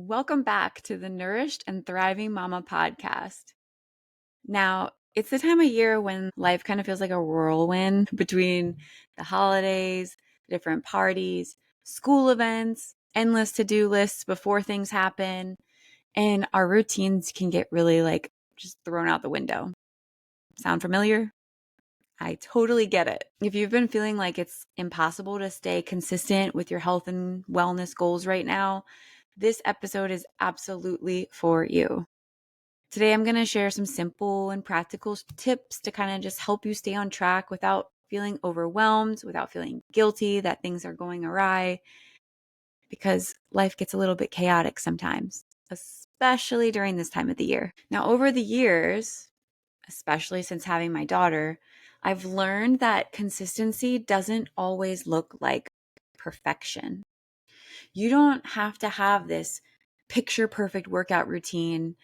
Welcome back to the Nourished and Thriving Mama podcast. Now, it's the time of year when life kind of feels like a whirlwind between the holidays, different parties, school events, endless to-do lists before things happen, and our routines can get really just thrown out the window. Sound familiar? I totally get it. If you've been feeling like it's impossible to stay consistent with your health and wellness goals right now, this episode is absolutely for you. Today, I'm going to share some simple and practical tips to kind of just help you stay on track without feeling overwhelmed, without feeling guilty that things are going awry, because life gets a little bit chaotic sometimes, especially during this time of the year. Now, over the years, especially since having my daughter, I've learned that consistency doesn't always look like perfection. You don't have to have this picture perfect workout routine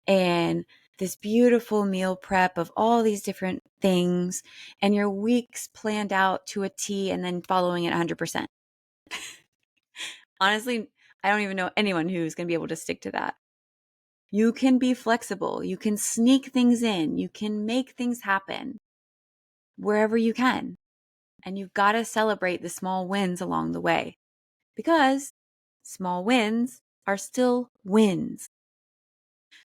and this beautiful meal prep of all these different things and your weeks planned out to a T and then following it 100%. Honestly, I don't even know anyone who's going to be able to stick to that. You can be flexible. You can sneak things in. You can make things happen wherever you can. And you've got to celebrate the small wins along the way because small wins are still wins.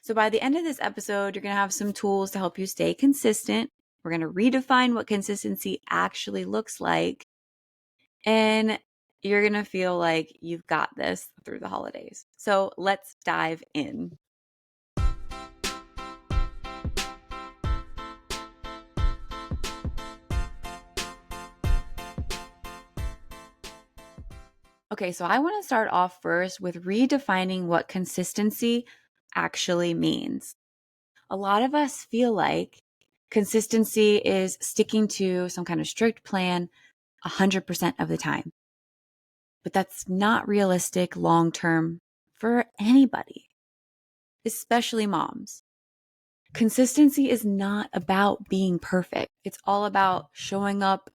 So by the end of this episode, you're going to have some tools to help you stay consistent. We're going to redefine what consistency actually looks like. And you're going to feel like you've got this through the holidays. So let's dive in. Okay, so I want to start off first with redefining what consistency actually means. A lot of us feel like consistency is sticking to some kind of strict plan 100% of the time. But that's not realistic long term for anybody, especially moms. Consistency is not about being perfect. It's all about showing up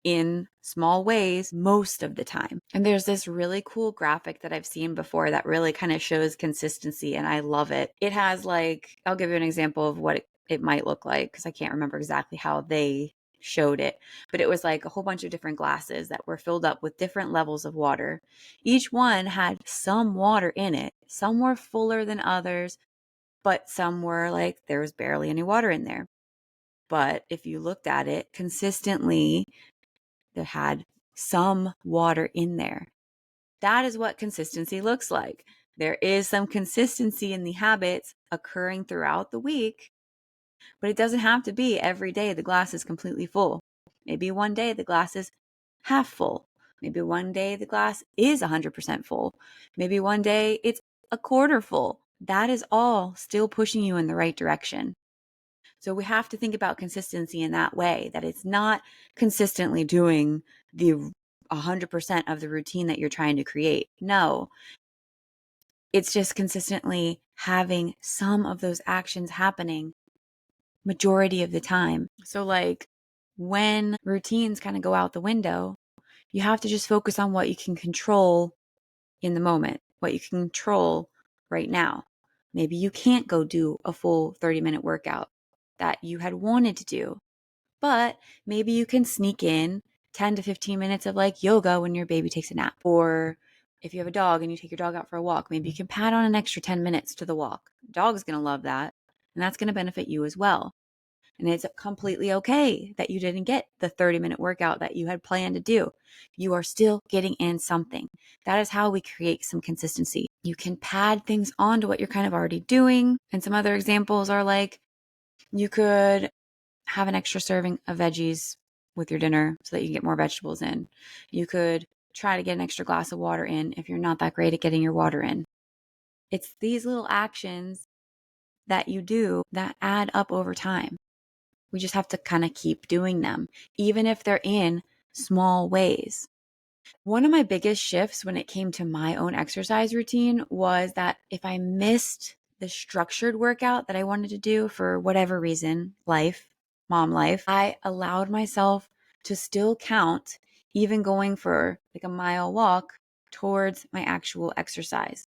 in small ways most of the time. And there's this really cool graphic that I've seen before that really kind of shows consistency, and I love it. It has I'll give you an example of what it might look like because I can't remember exactly how they showed it, but it was like a whole bunch of different glasses that were filled up with different levels of water. Each one had some water in it. Some were fuller than others, but some were like there was barely any water in there. But if you looked at it consistently, there had some water in there. That is what consistency looks like. There is some consistency in the habits occurring throughout the week, but it doesn't have to be every day the glass is completely full. Maybe one day the glass is half full. Maybe one day the glass is 100% full. Maybe one day it's a quarter full. That is all still pushing you in the right direction. So we have to think about consistency in that way, that it's not consistently doing the 100% of the routine that you're trying to create. No, it's just consistently having some of those actions happening majority of the time. So when routines kind of go out the window, you have to just focus on what you can control in the moment, what you can control right now. Maybe you can't go do a full 30-minute workout that you had wanted to do, but maybe you can sneak in 10 to 15 minutes of yoga when your baby takes a nap. Or if you have a dog and you take your dog out for a walk, maybe you can pad on an extra 10 minutes to the walk. The dog's going to love that, and that's going to benefit you as well. And it's completely okay that you didn't get the 30-minute workout that you had planned to do. You are still getting in something. That is how we create some consistency. You can pad things onto what you're kind of already doing. And some other examples are you could have an extra serving of veggies with your dinner so that you can get more vegetables in. You could try to get an extra glass of water in if you're not that great at getting your water in. It's these little actions that you do that add up over time. We just have to kind of keep doing them, even if they're in small ways. One of my biggest shifts when it came to my own exercise routine was that if I missed the structured workout that I wanted to do for whatever reason, mom life, I allowed myself to still count, even going for a mile walk towards my actual exercise.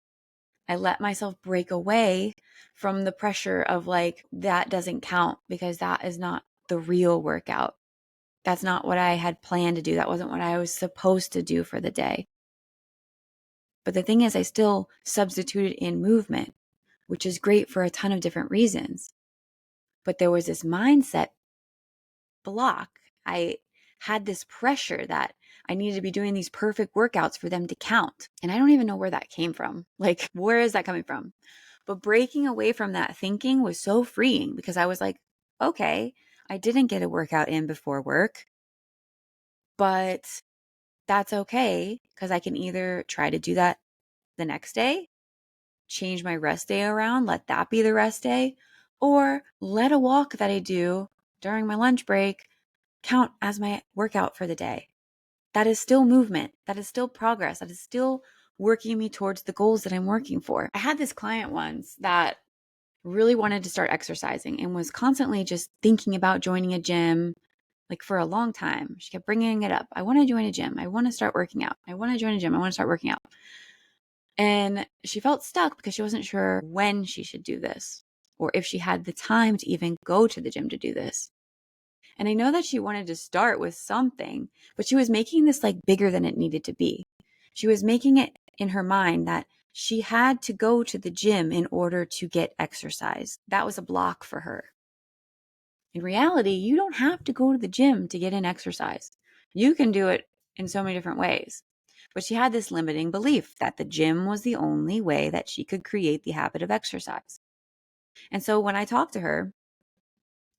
I let myself break away from the pressure of like, that doesn't count because that is not the real workout. That's not what I had planned to do. That wasn't what I was supposed to do for the day. But the thing is, I still substituted in movement, which is great for a ton of different reasons. But there was this mindset block. I had this pressure that I needed to be doing these perfect workouts for them to count. And I don't even know where that came from. Like, where is that coming from? But breaking away from that thinking was so freeing because I was like, okay, I didn't get a workout in before work, but that's okay because I can either try to do that the next day, change my rest day around, let that be the rest day, or let a walk that I do during my lunch break count as my workout for the day. That is still movement. That is still progress. That is still working me towards the goals that I'm working for. I had this client once that really wanted to start exercising and was constantly just thinking about joining a gym like for a long time. She kept bringing it up. I want to join a gym. I want to start working out. I want to join a gym. I want to start working out. And she felt stuck because she wasn't sure when she should do this or if she had the time to even go to the gym to do this. And I know that she wanted to start with something, but she was making this like bigger than it needed to be. She was making it in her mind that she had to go to the gym in order to get exercise. That was a block for her. In reality, you don't have to go to the gym to get in exercise. You can do it in so many different ways. But she had this limiting belief that the gym was the only way that she could create the habit of exercise. And so when I talked to her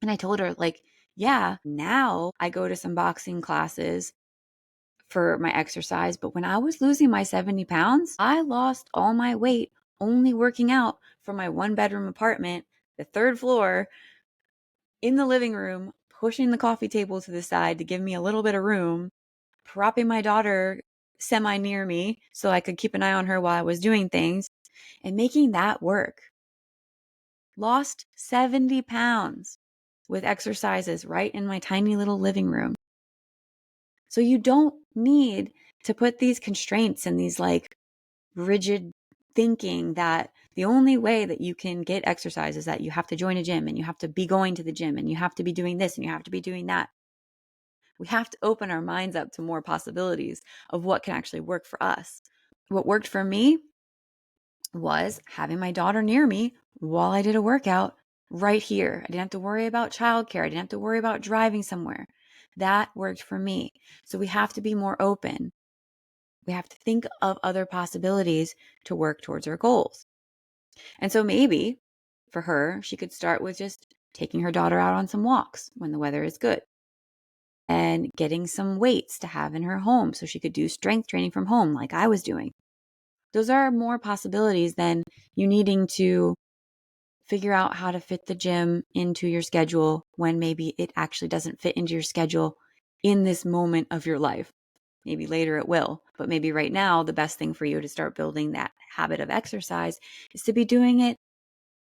and I told her, like, yeah, now I go to some boxing classes for my exercise. But when I was losing my 70 pounds, I lost all my weight only working out from my 1-bedroom apartment, the 3rd floor, in the living room, pushing the coffee table to the side to give me a little bit of room, propping my daughter semi near me so I could keep an eye on her while I was doing things, and making that work. Lost 70 pounds with exercises right in my tiny little living room. So you don't need to put these constraints and these like rigid thinking that the only way that you can get exercise is that you have to join a gym and you have to be going to the gym and you have to be doing this and you have to be doing that. We have to open our minds up to more possibilities of what can actually work for us. What worked for me was having my daughter near me while I did a workout right here. I didn't have to worry about childcare. I didn't have to worry about driving somewhere. That worked for me. So we have to be more open. We have to think of other possibilities to work towards our goals. And so maybe for her, she could start with just taking her daughter out on some walks when the weather is good and getting some weights to have in her home so she could do strength training from home like I was doing. Those are more possibilities than you needing to figure out how to fit the gym into your schedule when maybe it actually doesn't fit into your schedule in this moment of your life. Maybe later it will, but maybe right now, the best thing for you to start building that habit of exercise is to be doing it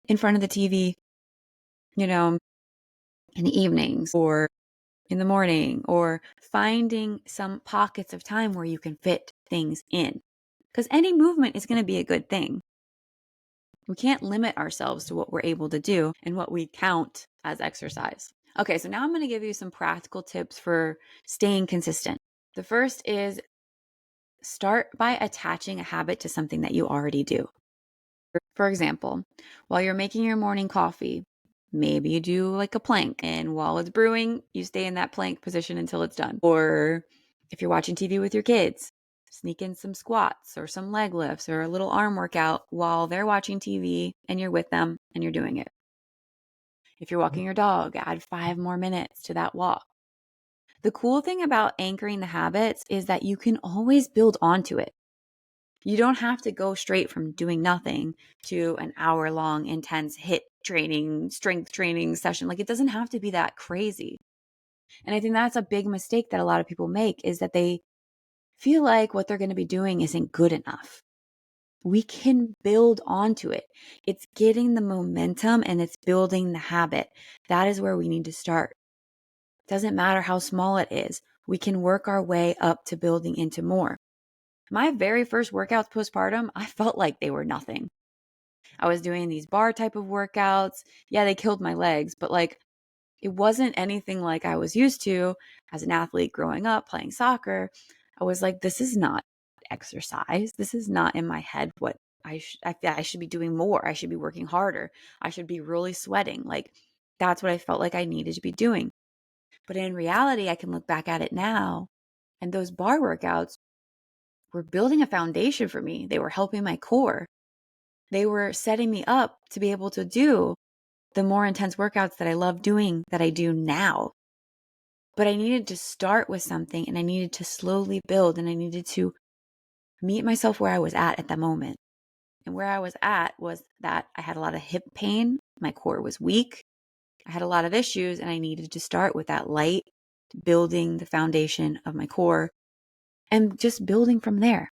in front of the TV, in the evenings or in the morning, or finding some pockets of time where you can fit things in. Because any movement is going to be a good thing. We can't limit ourselves to what we're able to do and what we count as exercise. Okay, so now I'm going to give you some practical tips for staying consistent. The first is start by attaching a habit to something that you already do. For example, while you're making your morning coffee, maybe you do like a plank, and while it's brewing, you stay in that plank position until it's done. Or if you're watching TV with your kids, sneak in some squats or some leg lifts or a little arm workout while they're watching TV and you're with them and you're doing it. If you're walking your dog, add 5 more minutes to that walk. The cool thing about anchoring the habits is that you can always build onto it. You don't have to go straight from doing nothing to an hour-long intense HIIT training, strength training session. Like, it doesn't have to be that crazy. And I think that's a big mistake that a lot of people make, is that they feel like what they're going to be doing isn't good enough. We can build onto it. It's getting the momentum and it's building the habit. That is where we need to start. It doesn't matter how small it is. We can work our way up to building into more. My very first workouts postpartum, I felt like they were nothing. I was doing these bar type of workouts. Yeah, they killed my legs, but like it wasn't anything like I was used to as an athlete growing up playing soccer. I was like, this is not exercise. This is not in my head what I should be doing more. I should be working harder. I should be really sweating. Like that's what I felt like I needed to be doing. But in reality, I can look back at it now, and those bar workouts were building a foundation for me. They were helping my core. They were setting me up to be able to do the more intense workouts that I love doing that I do now. But I needed to start with something, and I needed to slowly build, and I needed to meet myself where I was at that moment. And where I was at was that I had a lot of hip pain. My core was weak. I had a lot of issues, and I needed to start with that light, building the foundation of my core and just building from there.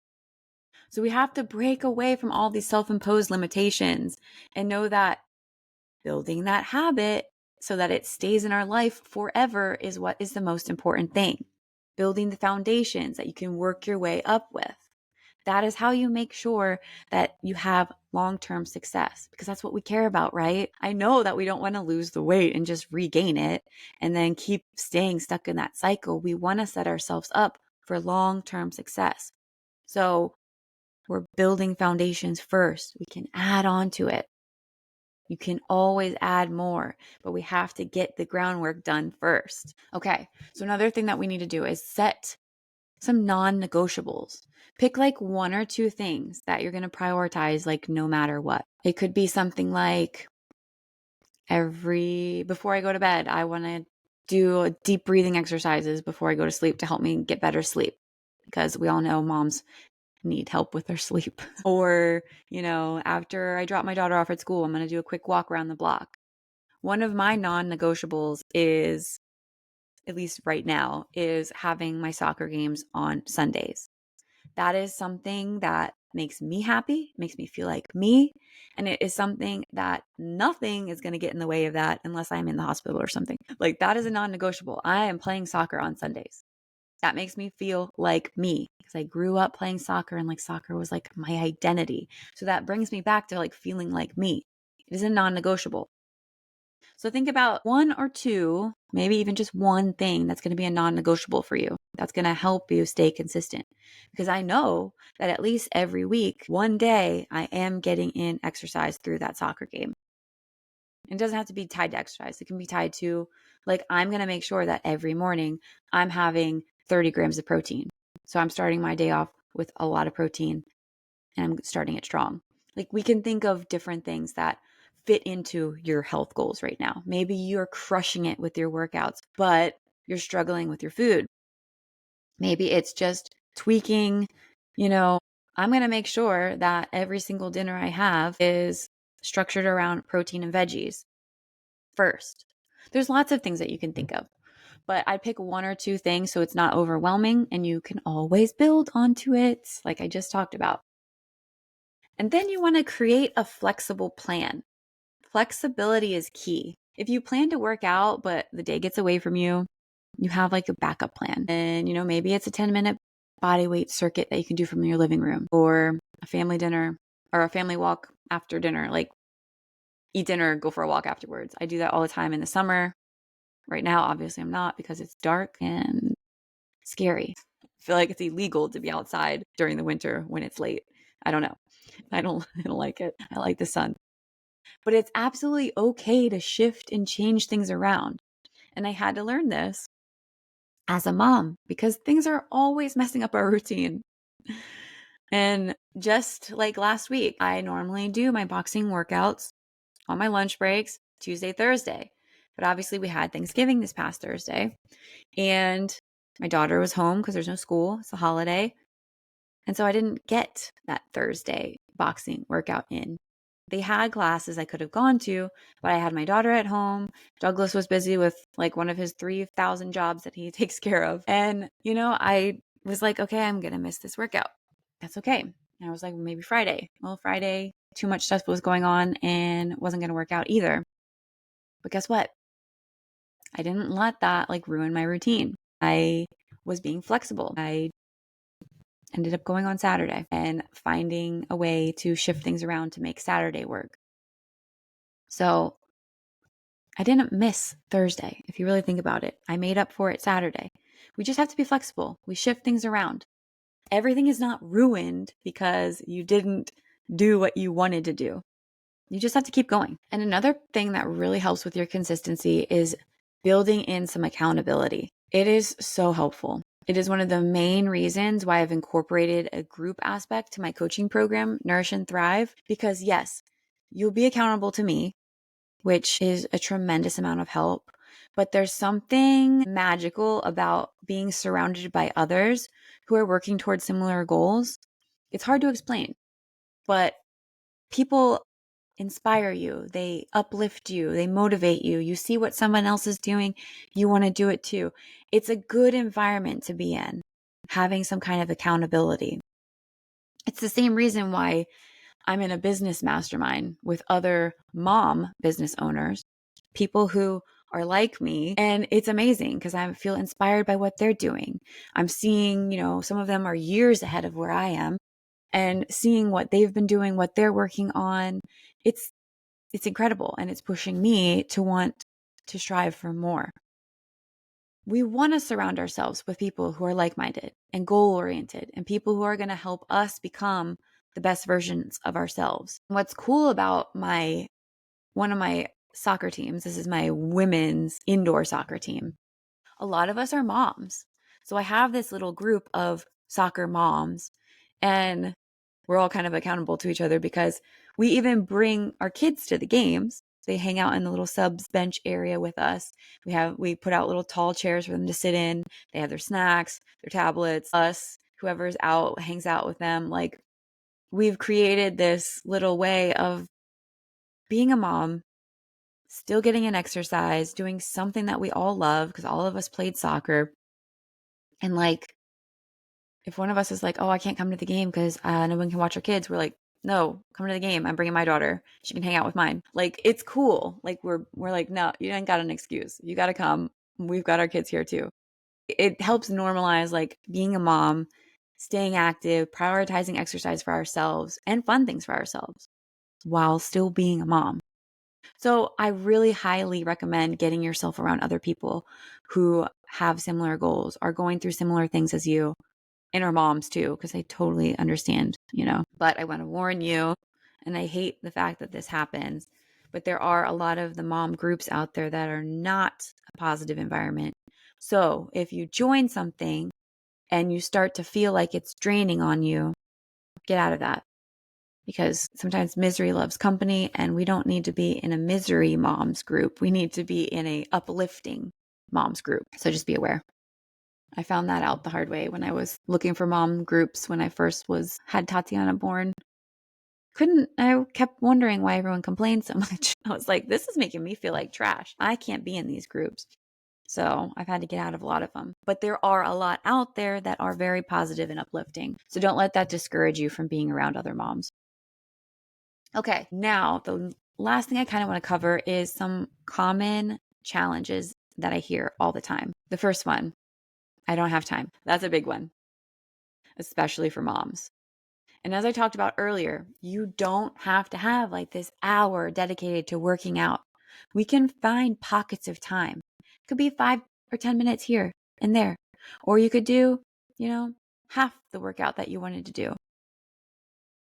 So we have to break away from all these self-imposed limitations and know that building that habit so that it stays in our life forever is what is the most important thing. Building the foundations that you can work your way up with. That is how you make sure that you have long-term success, because that's what we care about, right? I know that we don't want to lose the weight and just regain it and then keep staying stuck in that cycle. We want to set ourselves up for long-term success. So we're building foundations first. We can add on to it. You can always add more, but we have to get the groundwork done first. Okay, so another thing that we need to do is set some non-negotiables. Pick like one or two things that you're going to prioritize, like no matter what. It could be something like before I go to bed, I want to do deep breathing exercises before I go to sleep to help me get better sleep, because we all know moms need help with their sleep. Or, after I drop my daughter off at school, I'm going to do a quick walk around the block. One of my non-negotiables is, at least right now, is having my soccer games on Sundays. That is something that makes me happy, makes me feel like me. And it is something that nothing is going to get in the way of that unless I'm in the hospital or something. Like that is a non-negotiable. I am playing soccer on Sundays. That makes me feel like me, because I grew up playing soccer and like soccer was like my identity. So that brings me back to like feeling like me. It is a non-negotiable. So think about one or two, maybe even just one thing that's going to be a non-negotiable for you. That's going to help you stay consistent. Because I know that at least every week, one day, I am getting in exercise through that soccer game. It doesn't have to be tied to exercise. It can be tied to, like, I'm going to make sure that every morning I'm having 30 grams of protein. So I'm starting my day off with a lot of protein and I'm starting it strong. Like, we can think of different things that fit into your health goals right now. Maybe you're crushing it with your workouts, but you're struggling with your food. Maybe it's just tweaking, I'm going to make sure that every single dinner I have is structured around protein and veggies first. There's lots of things that you can think of, but I'd pick one or two things so it's not overwhelming and you can always build onto it, like I just talked about. And then you want to create a flexible plan. Flexibility is key. If you plan to work out, but the day gets away from you, you have like a backup plan. And, maybe it's a 10-minute body weight circuit that you can do from your living room, or a family dinner or a family walk after dinner, like eat dinner, go for a walk afterwards. I do that all the time in the summer. Right now, obviously I'm not, because it's dark and scary. I feel like it's illegal to be outside during the winter when it's late. I don't know. I don't like it. I like the sun. But it's absolutely okay to shift and change things around. And I had to learn this as a mom, because things are always messing up our routine. And just like last week, I normally do my boxing workouts on my lunch breaks, Tuesday, Thursday. But obviously we had Thanksgiving this past Thursday, and my daughter was home because there's no school. It's a holiday. And so I didn't get that Thursday boxing workout in. They had classes I could have gone to, but I had my daughter at home. Douglas was busy with like one of his 3,000 jobs that he takes care of. And, I was like, okay, I'm going to miss this workout. That's okay. And I was like, maybe Friday. Well, Friday, too much stuff was going on and wasn't going to work out either. But guess what? I didn't let that like ruin my routine. I was being flexible. I ended up going on Saturday and finding a way to shift things around to make Saturday work. So I didn't miss Thursday. If you really think about it, I made up for it Saturday. We just have to be flexible. We shift things around. Everything is not ruined because you didn't do what you wanted to do. You just have to keep going. And another thing that really helps with your consistency is building in some accountability. It is so helpful. It is one of the main reasons why I've incorporated a group aspect to my coaching program, Nourish and Thrive, because yes, you'll be accountable to me, which is a tremendous amount of help. But there's something magical about being surrounded by others who are working towards similar goals. It's hard to explain, but people inspire you, they uplift you, they motivate you. You see what someone else is doing, you want to do it too. It's a good environment to be in, having some kind of accountability. It's the same reason why I'm in a business mastermind with other mom business owners, people who are like me. And it's amazing because I feel inspired by what they're doing. I'm seeing, some of them are years ahead of where I am, and seeing what they've been doing, what they're working on. It's incredible. And it's pushing me to want to strive for more. We want to surround ourselves with people who are like-minded and goal-oriented and people who are going to help us become the best versions of ourselves. What's cool about one of my soccer teams, this is my women's indoor soccer team. A lot of us are moms. So I have this little group of soccer moms, and we're all kind of accountable to each other because we even bring our kids to the games. They hang out in the little subs bench area with us. We put out little tall chairs for them to sit in. They have their snacks, their tablets, us, whoever's out hangs out with them. Like, we've created this little way of being a mom, still getting an exercise, doing something that we all love because all of us played soccer. And like, if one of us is like, oh, I can't come to the game because no one can watch our kids, we're like, no, come to the game. I'm bringing my daughter. She can hang out with mine. Like, it's cool. Like, we're like, no, you ain't got an excuse. You got to come. We've got our kids here too. It helps normalize like being a mom, staying active, prioritizing exercise for ourselves and fun things for ourselves while still being a mom. So I really highly recommend getting yourself around other people who have similar goals, are going through similar things as you, and our moms too, because I totally understand, But I want to warn you, and I hate the fact that this happens, but there are a lot of the mom groups out there that are not a positive environment. So if you join something and you start to feel like it's draining on you, get out of that. Because sometimes misery loves company, and we don't need to be in a misery moms group. We need to be in a uplifting moms group. So just be aware. I found that out the hard way when I was looking for mom groups when I first had Tatiana born. I kept wondering why everyone complained so much. I was like, this is making me feel like trash. I can't be in these groups. So I've had to get out of a lot of them. But there are a lot out there that are very positive and uplifting. So don't let that discourage you from being around other moms. Okay, now the last thing I kind of want to cover is some common challenges that I hear all the time. The first one, I don't have time. That's a big one, especially for moms. And as I talked about earlier, you don't have to have like this hour dedicated to working out. We can find pockets of time. It could be 5 or 10 minutes here and there. Or you could do, half the workout that you wanted to do.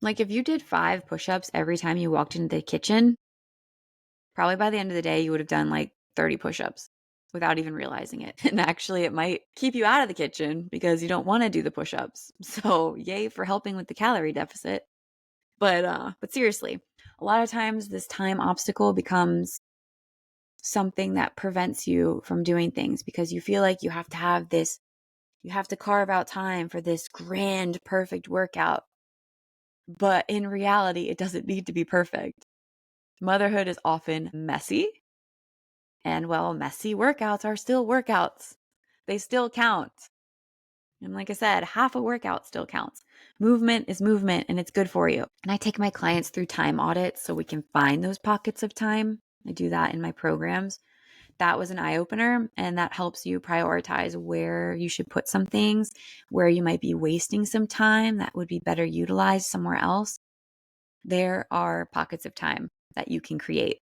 Like, if you did 5 push-ups every time you walked into the kitchen, probably by the end of the day, you would have done like 30 push-ups without even realizing it. And actually, it might keep you out of the kitchen because you don't want to do the push-ups. So yay for helping with the calorie deficit. But seriously, a lot of times this time obstacle becomes something that prevents you from doing things because you feel like you have to carve out time for this grand, perfect workout. But in reality, it doesn't need to be perfect. Motherhood is often messy. And messy workouts are still workouts. They still count. And like I said, half a workout still counts. Movement is movement, and it's good for you. And I take my clients through time audits so we can find those pockets of time. I do that in my programs that was an eye opener, and that helps you prioritize where you should put some things, where you might be wasting some time that would be better utilized somewhere else. There are pockets of time that you can create.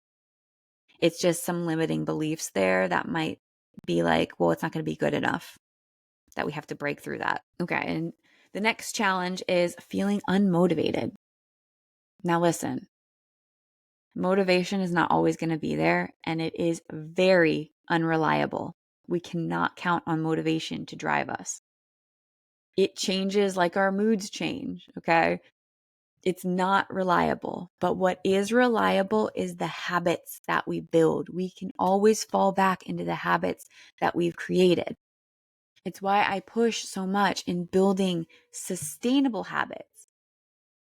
It's just some limiting beliefs there that might be like, well, it's not going to be good enough, that we have to break through that. Okay. And the next challenge is feeling unmotivated. Now, listen, motivation is not always going to be there, and it is very unreliable. We cannot count on motivation to drive us. It changes like our moods change. Okay. It's not reliable, but what is reliable is the habits that we build. We can always fall back into the habits that we've created. It's why I push so much in building sustainable habits,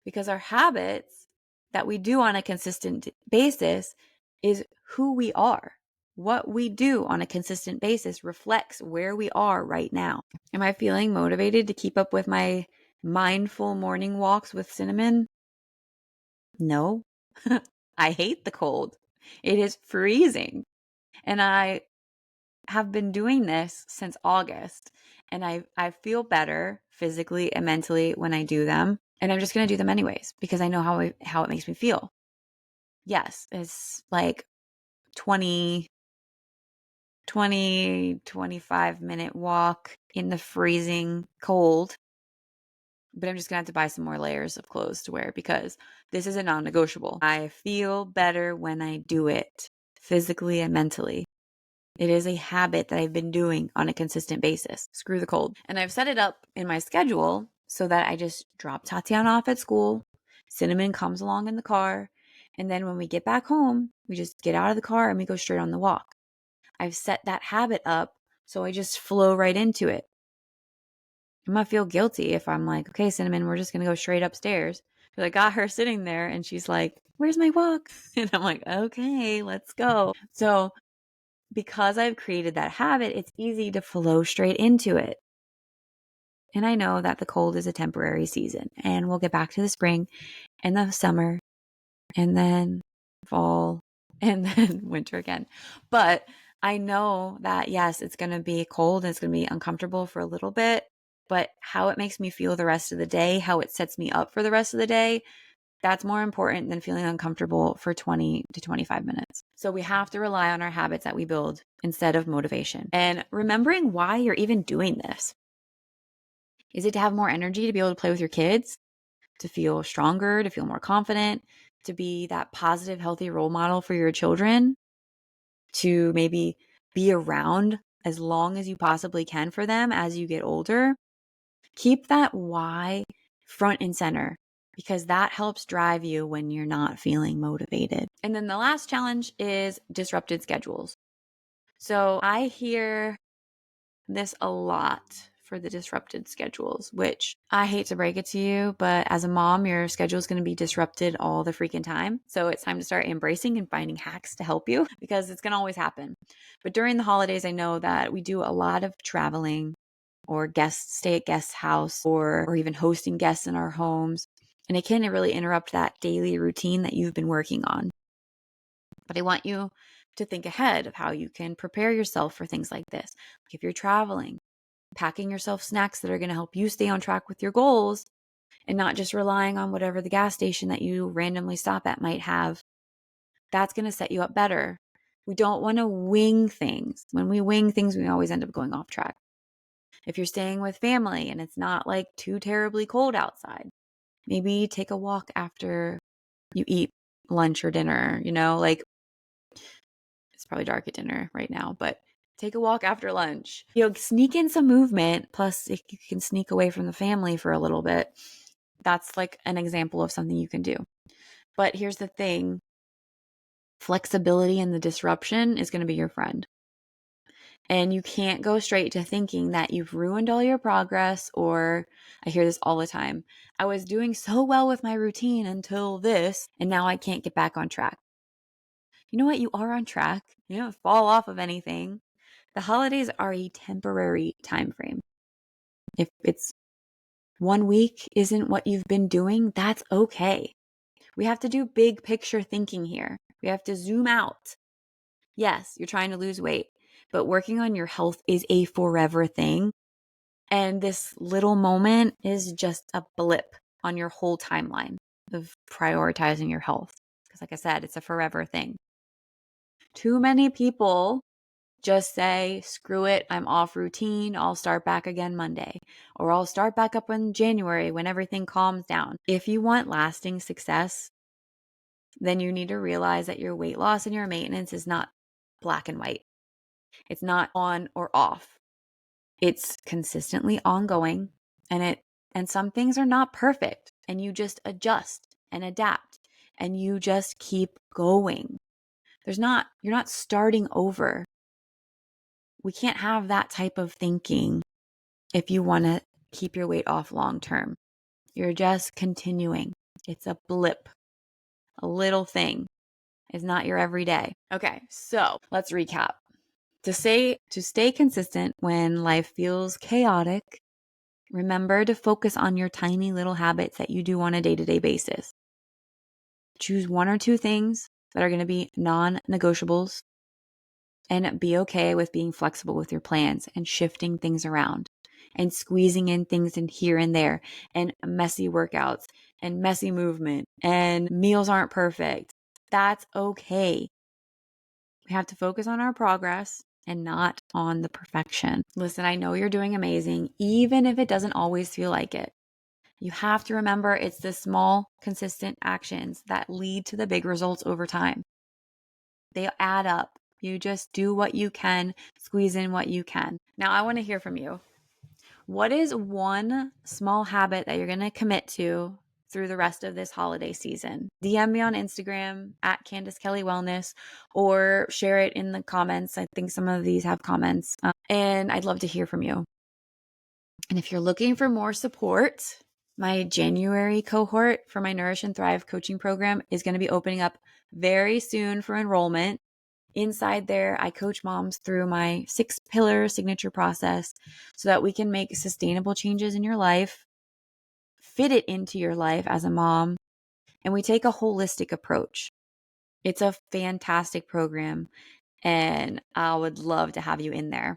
because our habits that we do on a consistent basis is who we are. What we do on a consistent basis reflects where we are right now. Am I feeling motivated to keep up with my mindful morning walks with cinnamon? No. I hate the cold. It is freezing. And I have been doing this since August, and I feel better physically and mentally when I do them. And I'm just going to do them anyways because I know how it makes me feel. Yes, it's like 25-minute walk in the freezing cold. But I'm just going to have to buy some more layers of clothes to wear because this is a non-negotiable. I feel better when I do it physically and mentally. It is a habit that I've been doing on a consistent basis. Screw the cold. And I've set it up in my schedule so that I just drop Tatiana off at school. Cinnamon comes along in the car. And then when we get back home, we just get out of the car and we go straight on the walk. I've set that habit up so I just flow right into it. I'm going to feel guilty if I'm like, okay, Cinnamon, we're just going to go straight upstairs. Because I got her sitting there and she's like, where's my walk? And I'm like, okay, let's go. So because I've created that habit, it's easy to flow straight into it. And I know that the cold is a temporary season, and we'll get back to the spring and the summer and then fall and then winter again. But I know that, yes, it's going to be cold and it's going to be uncomfortable for a little bit, but how it makes me feel the rest of the day, how it sets me up for the rest of the day, that's more important than feeling uncomfortable for 20 to 25 minutes. So we have to rely on our habits that we build instead of motivation. And remembering why you're even doing this. Is it to have more energy to be able to play with your kids, to feel stronger, to feel more confident, to be that positive, healthy role model for your children, to maybe be around as long as you possibly can for them as you get older? Keep that why front and center, because that helps drive you when you're not feeling motivated. And then the last challenge is disrupted schedules. So I hear this a lot for the disrupted schedules, which I hate to break it to you, but as a mom, your schedule is going to be disrupted all the freaking time. So it's time to start embracing and finding hacks to help you because it's going to always happen. But during the holidays, I know that we do a lot of traveling or guests stay at guest house or even hosting guests in our homes. And it can really interrupt that daily routine that you've been working on. But I want you to think ahead of how you can prepare yourself for things like this. Like if you're traveling, packing yourself snacks that are going to help you stay on track with your goals and not just relying on whatever the gas station that you randomly stop at might have. That's going to set you up better. We don't want to wing things. When we wing things, we always end up going off track. If you're staying with family and it's not like too terribly cold outside, maybe take a walk after you eat lunch or dinner, like it's probably dark at dinner right now, but take a walk after lunch. Sneak in some movement. Plus, if you can sneak away from the family for a little bit, that's like an example of something you can do. But here's the thing. Flexibility in the disruption is going to be your friend. And you can't go straight to thinking that you've ruined all your progress, or I hear this all the time. I was doing so well with my routine until this, and now I can't get back on track. You know what? You are on track. You don't fall off of anything. The holidays are a temporary time frame. If it's 1 week isn't what you've been doing, that's okay. We have to do big picture thinking here. We have to zoom out. Yes, you're trying to lose weight, but working on your health is a forever thing. And this little moment is just a blip on your whole timeline of prioritizing your health. Because, like I said, it's a forever thing. Too many people just say, screw it, I'm off routine. I'll start back again Monday, or I'll start back up in January when everything calms down. If you want lasting success, then you need to realize that your weight loss and your maintenance is not black and white. It's not on or off. It's consistently ongoing, and some things are not perfect, and you just adjust and adapt and you just keep going. You're not starting over. We can't have that type of thinking if you want to keep your weight off long term. You're just continuing. It's a blip, a little thing. It's not your everyday. Okay, so let's recap. To stay consistent when life feels chaotic, remember to focus on your tiny little habits that you do on a day-to-day basis. Choose one or two things that are going to be non-negotiables, and be okay with being flexible with your plans and shifting things around and squeezing in things in here and there, and messy workouts and messy movement, and meals aren't perfect. That's okay. We have to focus on our progress and not on the perfection. Listen, I know you're doing amazing, even if it doesn't always feel like it. You have to remember it's the small, consistent actions that lead to the big results over time. They add up. You just do what you can, squeeze in what you can. Now, I want to hear from you. What is one small habit that you're going to commit to through the rest of this holiday season? DM me on Instagram at Candice Kelly Wellness, or share it in the comments. I think some of these have comments, and I'd love to hear from you. And if you're looking for more support, my January cohort for my Nourish and Thrive coaching program is going to be opening up very soon for enrollment. Inside there, I coach moms through my 6-pillar signature process so that we can make sustainable changes in your life, fit it into your life as a mom, and we take a holistic approach. It's a fantastic program, and I would love to have you in there.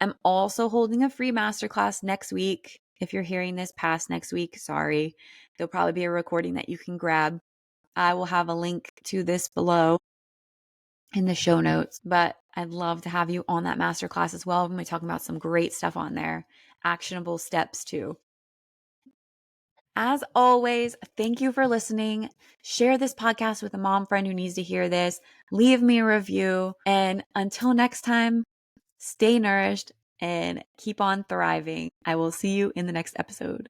I'm also holding a free masterclass next week. If you're hearing this past next week, sorry. There'll probably be a recording that you can grab. I will have a link to this below in the show notes, but I'd love to have you on that masterclass as well. I'm going to be talking about some great stuff on there, actionable steps too. As always, thank you for listening. Share this podcast with a mom friend who needs to hear this. Leave me a review. And until next time, stay nourished and keep on thriving. I will see you in the next episode.